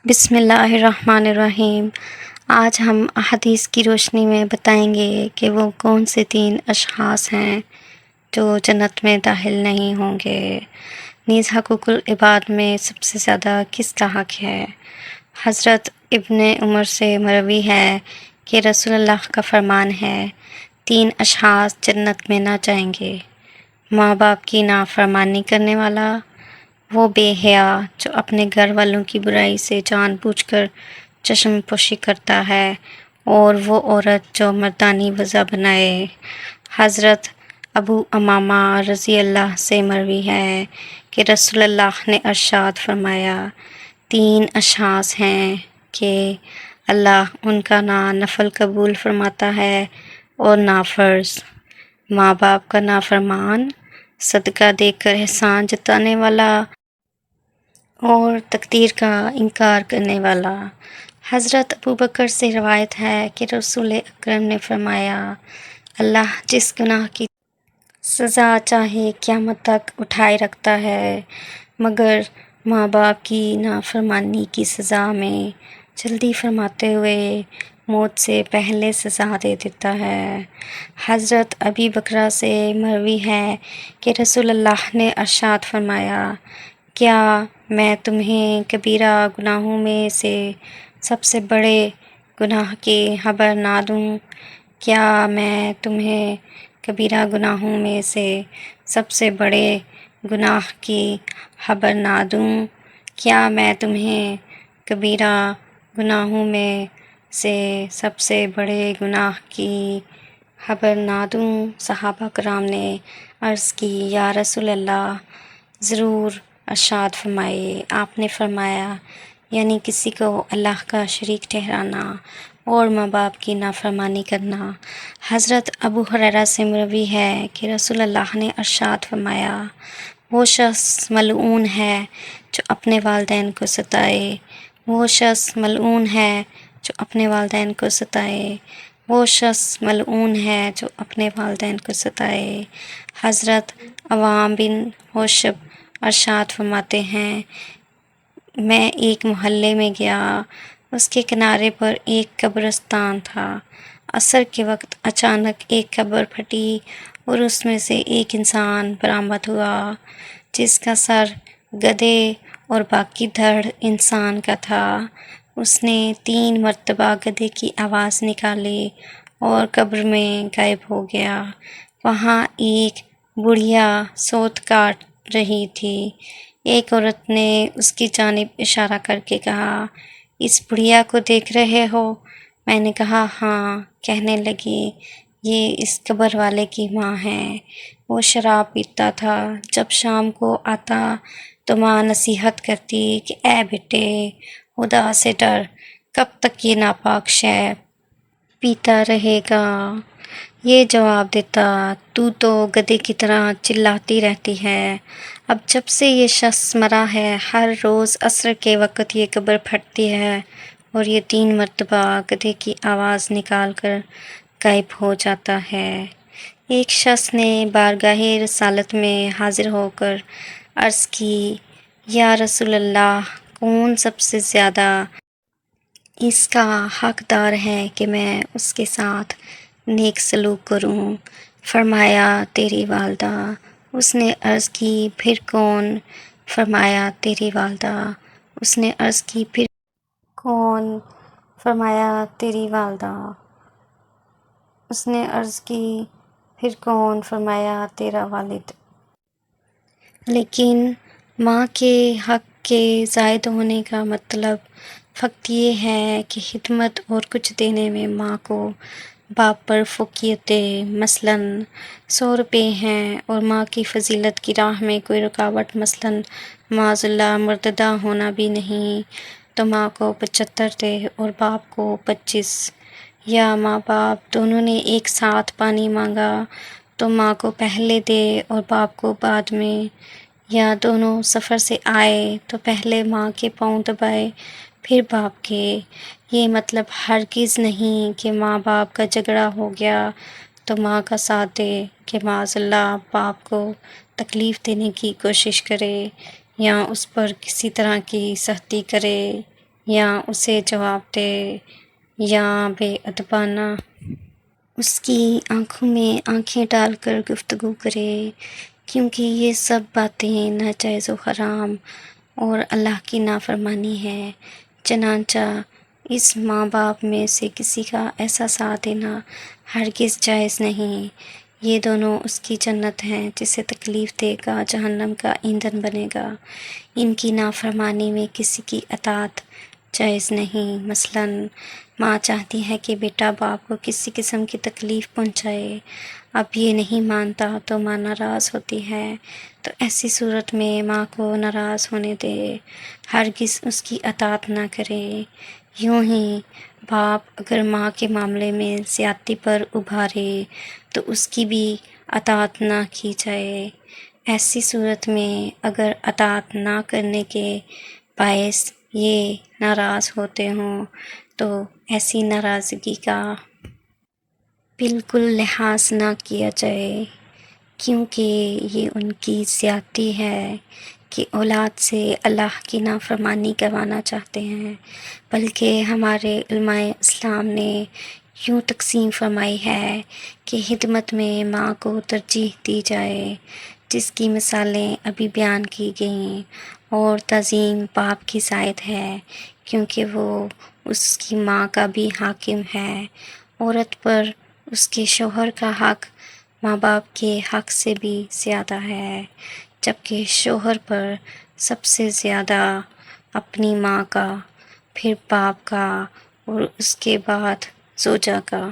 بسم اللہ الرحمن الرحیم۔ آج ہم احادیث کی روشنی میں بتائیں گے کہ وہ کون سے 3 اشخاص ہیں جو جنت میں داخل نہیں ہوں گے۔ نیز حقوق العباد میں سب سے زیادہ کس کا حق ہے؟ حضرت ابن عمر سے مروی ہے کہ رسول اللہ کا فرمان ہے، 3 اشخاص جنت میں نہ جائیں گے: ماں باپ کی نافرمانی کرنے والا، وہ بے حیا جو اپنے گھر والوں کی برائی سے جان بوجھ کر چشم پوشی کرتا ہے، اور وہ عورت جو مردانہ وضع بنائے۔ حضرت ابو امامہ رضی اللہ سے مروی ہے کہ رسول اللہ نے ارشاد فرمایا، 3 اشخاص ہیں کہ اللہ ان کا نہ نفل قبول فرماتا ہے اور نہ فرض: ماں باپ کا نافرمان، صدقہ دے کر احسان جتانے والا، اور تقدیر کا انکار کرنے والا۔ حضرت ابوبکر سے روایت ہے کہ رسول اکرم نے فرمایا، اللہ جس گناہ کی سزا چاہے قیامت تک اٹھائے رکھتا ہے، مگر ماں باپ کی نافرمانی کی سزا میں جلدی فرماتے ہوئے موت سے پہلے سزا دے دیتا ہے۔ حضرت ابی بکرہ سے مروی ہے کہ رسول اللہ نے ارشاد فرمایا، کیا میں تمہیں کبیرہ گناہوں میں سے سب سے بڑے گناہ کی خبر نہ دوں؟ کیا میں تمہیں کبیرہ گناہوں میں سے سب سے بڑے گناہ کی خبر نہ دوں؟ کیا میں تمہیں کبیرہ گناہوں میں سے سب سے بڑے گناہ کی خبر نہ دوں؟ صحابہ کرام نے عرض کی، یا رسول اللہ، ضرور ارشاد فرمائیے۔ آپ نے فرمایا، یعنی کسی کو اللہ کا شریک ٹھہرانا اور ماں باپ کی نافرمانی کرنا۔ حضرت ابو ہریرہ سے مروی ہے کہ رسول اللہ نے ارشاد فرمایا، وہ شخص ملعون ہے جو اپنے والدین کو ستائے، وہ شخص ملعون ہے جو اپنے والدین کو ستائے، وہ شخص ملعون ہے جو اپنے والدین کو ستائے۔ حضرت عوام بن حشب ارشاد فرماتے ہیں، میں ایک محلے میں گیا، اس کے کنارے پر ایک قبرستان تھا۔ عصر کے وقت اچانک ایک قبر پھٹی اور اس میں سے ایک انسان برآمد ہوا جس کا سر گدھے اور باقی دھڑ انسان کا تھا۔ اس نے 3 مرتبہ گدھے کی آواز نکالی اور قبر میں غائب ہو گیا۔ وہاں ایک بڑھیا سوت کاٹ رہی تھی۔ ایک عورت نے اس کی جانب اشارہ کر کے کہا، اس بڑھیا کو دیکھ رہے ہو؟ میں نے کہا، ہاں۔ کہنے لگی، یہ اس قبر والے کی ماں ہے۔ وہ شراب پیتا تھا۔ جب شام کو آتا تو ماں نصیحت کرتی کہ اے بیٹے، خدا سے ڈر، کب تک یہ ناپاک شے پیتا رہے گا؟ یہ جواب دیتا، تو گدھے کی طرح چلاتی رہتی ہے۔ اب جب سے یہ شخص مرا ہے، ہر روز عصر کے وقت یہ قبر پھٹتی ہے اور یہ 3 مرتبہ گدھے کی آواز نکال کر غائب ہو جاتا ہے۔ ایک شخص نے بارگاہ رسالت میں حاضر ہو کر عرض کی، یا رسول اللہ، کون سب سے زیادہ اس کا حقدار ہے کہ میں اس کے ساتھ نیک سلوک کروں؟ فرمایا، تیری والدہ۔ اس نے عرض کی، پھر کون؟ فرمایا، تیری والدہ۔ اس نے عرض کی، پھر کون؟ فرمایا، تیری والدہ۔ اس نے عرض کی، پھر کون؟ فرمایا، تیرا والد۔ لیکن ماں کے حق کے زائد ہونے کا مطلب فقط یہ ہے کہ خدمت اور کچھ دینے میں ماں کو باپ پر فوقیت، مثلاً 100 روپے ہیں اور ماں کی فضیلت کی راہ میں کوئی رکاوٹ، مثلاً معاذ اللہ مردہ ہونا بھی نہیں، تو ماں کو 75 دے اور باپ کو 25۔ یا ماں باپ دونوں نے ایک ساتھ پانی مانگا تو ماں کو پہلے دے اور باپ کو بعد میں۔ یا دونوں سفر سے آئے تو پہلے ماں کے پاؤں دبائے پھر باپ کے۔ یہ مطلب ہرگز نہیں کہ ماں باپ کا جھگڑا ہو گیا تو ماں کا ساتھ دے کہ معاذ اللہ باپ کو تکلیف دینے کی کوشش کرے یا اس پر کسی طرح کی سختی کرے یا اسے جواب دے یا بے ادبانہ اس کی آنکھوں میں آنکھیں ڈال کر گفتگو کرے، کیونکہ یہ سب باتیں ناجائز و حرام اور اللہ کی نافرمانی ہے۔ چنانچہ اس ماں باپ میں سے کسی کا ایسا ساتھ دینا ہرگز جائز نہیں۔ یہ دونوں اس کی جنت ہیں جسے تکلیف دے گا، جہنم کا ایندھن بنے گا۔ ان کی نافرمانی میں کسی کی اطاعت جائز نہیں۔ مثلاً ماں چاہتی ہے کہ بیٹا باپ کو کسی قسم کی تکلیف پہنچائے، اب یہ نہیں مانتا تو ماں ناراض ہوتی ہے، تو ایسی صورت میں ماں کو ناراض ہونے دے، ہرگز اس کی اطاعت نہ کرے۔ یوں ہی باپ اگر ماں کے معاملے میں زیادتی پر ابھارے تو اس کی بھی اطاعت نہ کی جائے۔ ایسی صورت میں اگر اطاعت نہ کرنے کے باعث یہ ناراض ہوتے ہوں تو ایسی ناراضگی کا بالکل لحاظ نہ کیا جائے، کیونکہ یہ ان کی زیادتی ہے کہ اولاد سے اللہ کی نافرمانی کروانا چاہتے ہیں، بلکہ ہمارے علماء اسلام نے یوں تقسیم فرمائی ہے کہ خدمت میں ماں کو ترجیح دی جائے، جس کی مثالیں ابھی بیان کی گئیں، اور تعظیم باپ کی زائد ہے کیونکہ وہ اس کی ماں کا بھی حاکم ہے۔ عورت پر اس کے شوہر کا حق ماں باپ کے حق سے بھی زیادہ ہے، جبکہ شوہر پر سب سے زیادہ اپنی ماں کا، پھر باپ کا اور اس کے بعد زوجہ کا۔